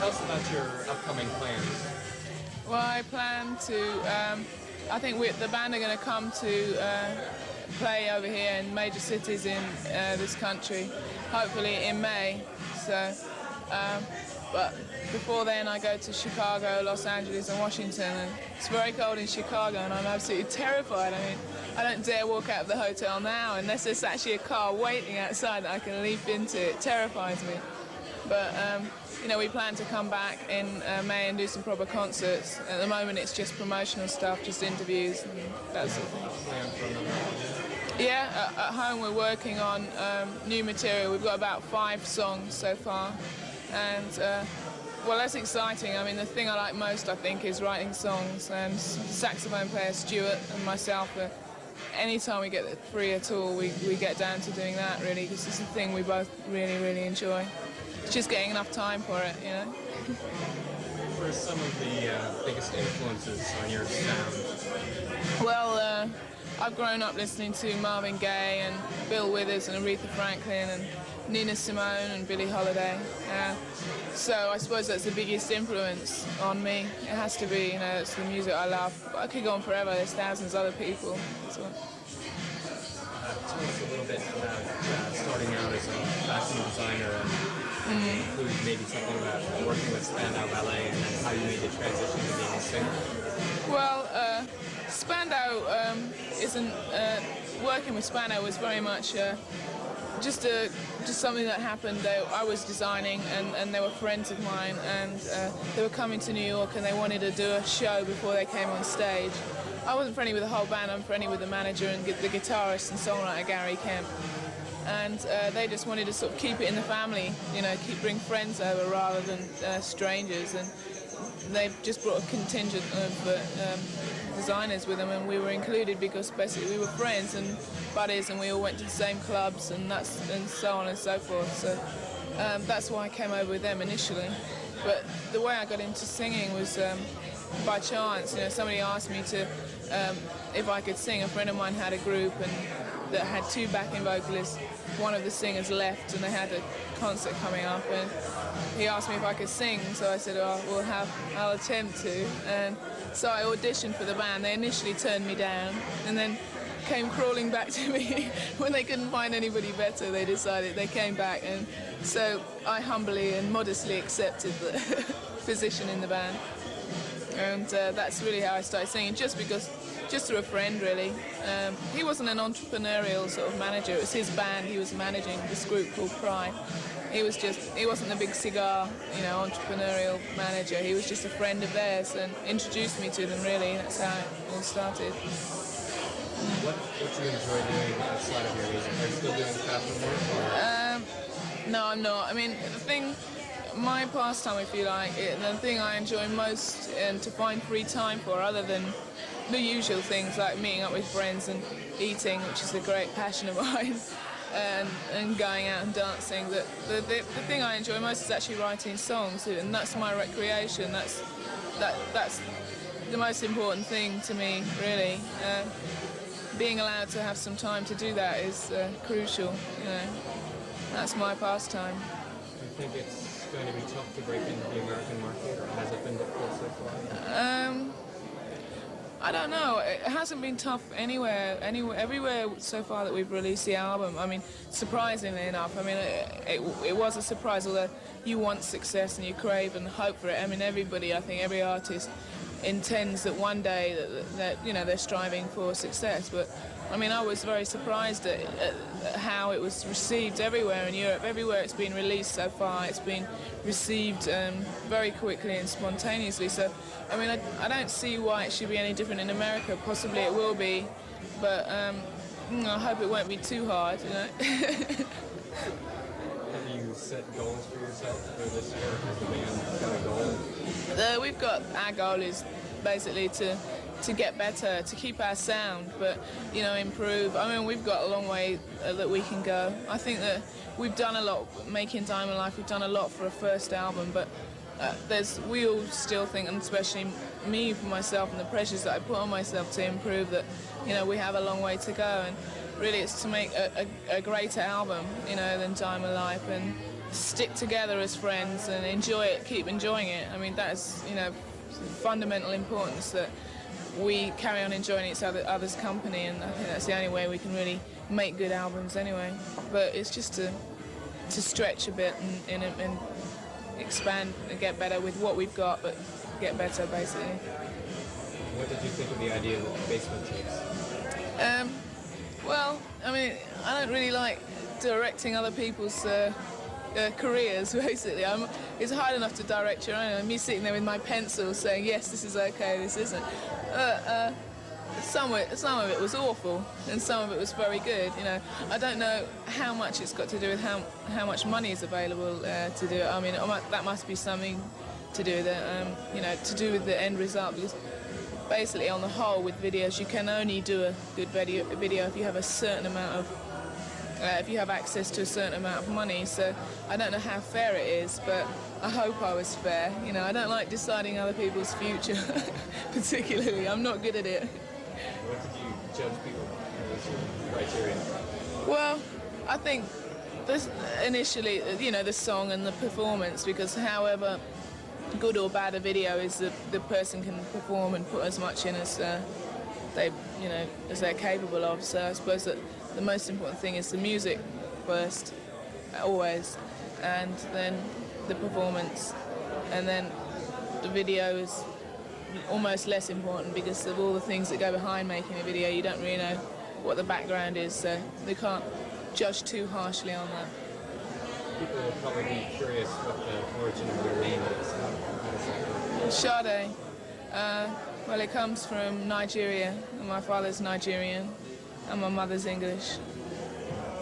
Tell us about your upcoming plans. Well, I plan to. I think the band are going to come to play over here in major cities in this country, hopefully in May. So, but before then, I go to Chicago, Los Angeles, and Washington. And it's very cold in Chicago, and I'm absolutely terrified. I mean, I don't dare walk out of the hotel now unless there's actually a car waiting outside that I can leap into. It terrifies me. But we plan to come back in May and do some proper concerts. At the moment, it's just promotional stuff, just interviews and that sort of thing. Yeah, at home we're working on new material. We've got about 5 songs so far, and well, that's exciting. I mean, the thing I like most, I think, is writing songs. And saxophone player Stuart and myself, anytime we get free at all, we get down to doing that, really, because it's a thing we both really, really enjoy. It's just getting enough time for it, you know. What are some of the biggest influences on your sound? Well, I've grown up listening to Marvin Gaye and Bill Withers and Aretha Franklin and Nina Simone and Billie Holiday. So I suppose that's the biggest influence on me. It has to be, you know, it's the music I love. But I could go on forever. There's thousands of other people as well. Tell us a little bit about starting out as a fashion designer and include maybe something about working with Spandau Ballet and then how you made the transition to being a singer. Well, Spandau isn't working with Spandau was very much just something that happened. I was designing and they were friends of mine, and they were coming to New York and they wanted to do a show before they came on stage. I wasn't friendly with the whole band, I'm friendly with the manager and the guitarist and songwriter Gary Kemp. And they just wanted to sort of keep it in the family, you know, bring friends over rather than strangers. And they just brought a contingent of designers with them, and we were included because basically we were friends and buddies, and we all went to the same clubs and so on and so forth. So that's why I came over with them initially. But the way I got into singing was by chance. You know, somebody asked me to if I could sing. A friend of mine had a group and that had 2 backing vocalists. One of the singers left and they had a concert coming up, and he asked me if I could sing, so I said, oh, I'll attempt to. And so I auditioned for the band. They initially turned me down and then came crawling back to me when they couldn't find anybody better. They came back, and so I humbly and modestly accepted the position in the band. And that's really how I started singing, just through a friend, really. He wasn't an entrepreneurial sort of manager. It was his band. He was managing this group called Pride. He wasn't a big cigar, you know, entrepreneurial manager. He was just a friend of theirs and introduced me to them, really. That's how it all started. What do you enjoy doing outside of your music? Are you still doing fashion work? No, I'm not. I mean, my pastime, if you like, the thing I enjoy most and to find free time for, other than the usual things like meeting up with friends and eating, which is a great passion of mine, and going out and dancing, the thing I enjoy most is actually writing songs, and that's my recreation. That's the most important thing to me, really. Being allowed to have some time to do that is crucial. You know, that's my pastime. Do you think it's going to be tough to break into the American market, or has it been difficult so far? I don't know. It hasn't been tough everywhere so far that we've released the album. I mean, surprisingly enough, I mean, it was a surprise, although you want success and you crave and hope for it. I mean, everybody, I think every artist intends that one day that you know, they're striving for success. But I mean, I was very surprised at how it was received everywhere in Europe. Everywhere it's been released so far, it's been received very quickly and spontaneously. So, I mean, I don't see why it should be any different in America. Possibly it will be, but I hope it won't be too hard, you know. Have you set goals for yourself for this year? Has the band got a goal? Our goal is basically to get better, to keep our sound, but, you know, improve. I mean, we've got a long way that we can go. I think that we've done a lot making Diamond Life. We've done a lot for a first album, but we all still think, and especially me for myself and the pressures that I put on myself to improve, that, you know, we have a long way to go. And really it's to make a greater album, you know, than Diamond Life, and stick together as friends and enjoy it, keep enjoying it. I mean, that is, fundamental importance that we carry on enjoying each other's company, and I think that's the only way we can really make good albums anyway. But it's just to stretch a bit and expand and get better with what we've got, but get better basically. What did you think of the idea of the basement tapes? Well, I mean, I don't really like directing other people's careers, basically. It's hard enough to direct your own. Me sitting there with my pencil saying, yes, this is okay, this isn't. Some of it was awful, and some of it was very good. I don't know how much it's got to do with how much money is available to do it. I mean, that must be something to do with it, to do with the end result, because basically on the whole with videos you can only do a good video if you have a certain amount of if you have access to a certain amount of money. So I don't know how fair it is, but I hope I was fair. I don't like deciding other people's future particularly. I'm not good at it. What did you judge people by? What was your criteria? Well, I think this initially, the song and the performance, because however good or bad a video is, the person can perform and put as much in as as they're capable of. So I suppose that the most important thing is the music first, always, and then the performance, and then the video is almost less important because of all the things that go behind making a video. You don't really know what the background is, so they can't judge too harshly on that. People will probably be curious what the origin of your name is. How does that Sade. Well, it comes from Nigeria. My father's Nigerian and my mother's English.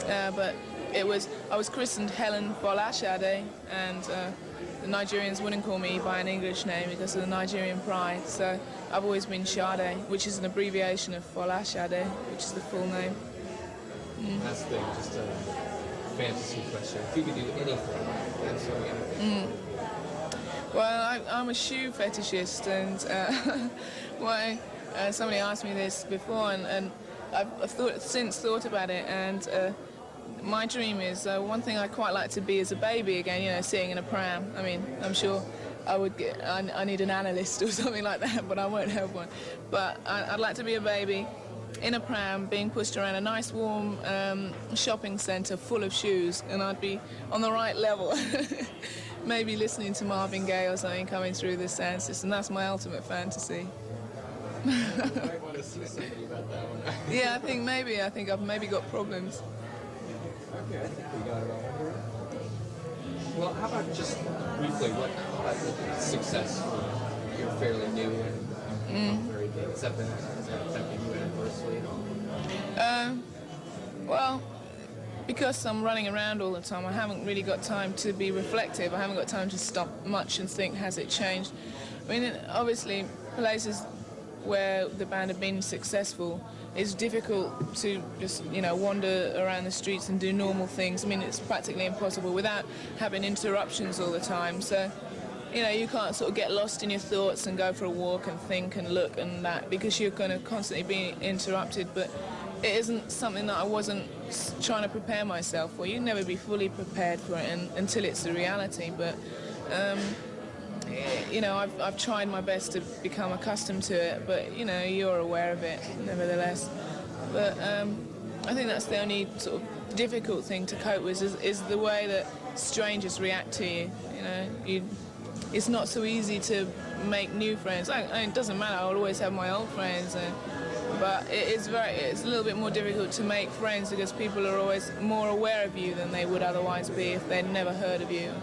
But I was christened Helen Bola Sade, and the Nigerians wouldn't call me by an English name because of the Nigerian pride. So I've always been Sade, which is an abbreviation of Bola Sade, which is the full name. Last thing, just a fantasy question. If you could do anything, absolutely anything. Well, I'm a shoe fetishist, and somebody asked me this before, and I've since thought about it, and my dream is one thing I'd quite like to be as a baby again, sitting in a pram. I mean, I'm sure I need an analyst or something like that, but I won't have one. But I'd like to be a baby in a pram being pushed around a nice warm shopping centre full of shoes, and I'd be on the right level. Maybe listening to Marvin Gaye or something coming through the sound system. That's my ultimate fantasy. You might want to see somebody about that one. Yeah, I think I've maybe got problems. Okay, I think we got it all. Well, how about just briefly, what about success? You're fairly new and very big. Has that affected you adversely at all? Well, because I'm running around all the time, I haven't really got time to be reflective. I haven't got time to stop much and think, has it changed? I mean, obviously, places where the band have been successful, it's difficult to just, wander around the streets and do normal things. I mean, it's practically impossible without having interruptions all the time. So, you can't sort of get lost in your thoughts and go for a walk and think and look and that, because you're going to constantly be interrupted. But it isn't something that I wasn't trying to prepare myself for. You'd never be fully prepared for it until it's a reality. But I've tried my best to become accustomed to it, but you're aware of it nevertheless. But I think that's the only sort of difficult thing to cope with is the way that strangers react to you. It's not so easy to make new friends. It doesn't matter. I'll always have my old friends, but it's a little bit more difficult to make friends because people are always more aware of you than they would otherwise be if they'd never heard of you.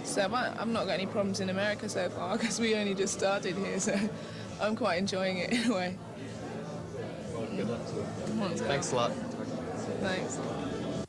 So I've not got any problems in America so far because we only just started here, so I'm quite enjoying it in a way. Well, good luck to you. Thanks. Thanks a lot. Thanks.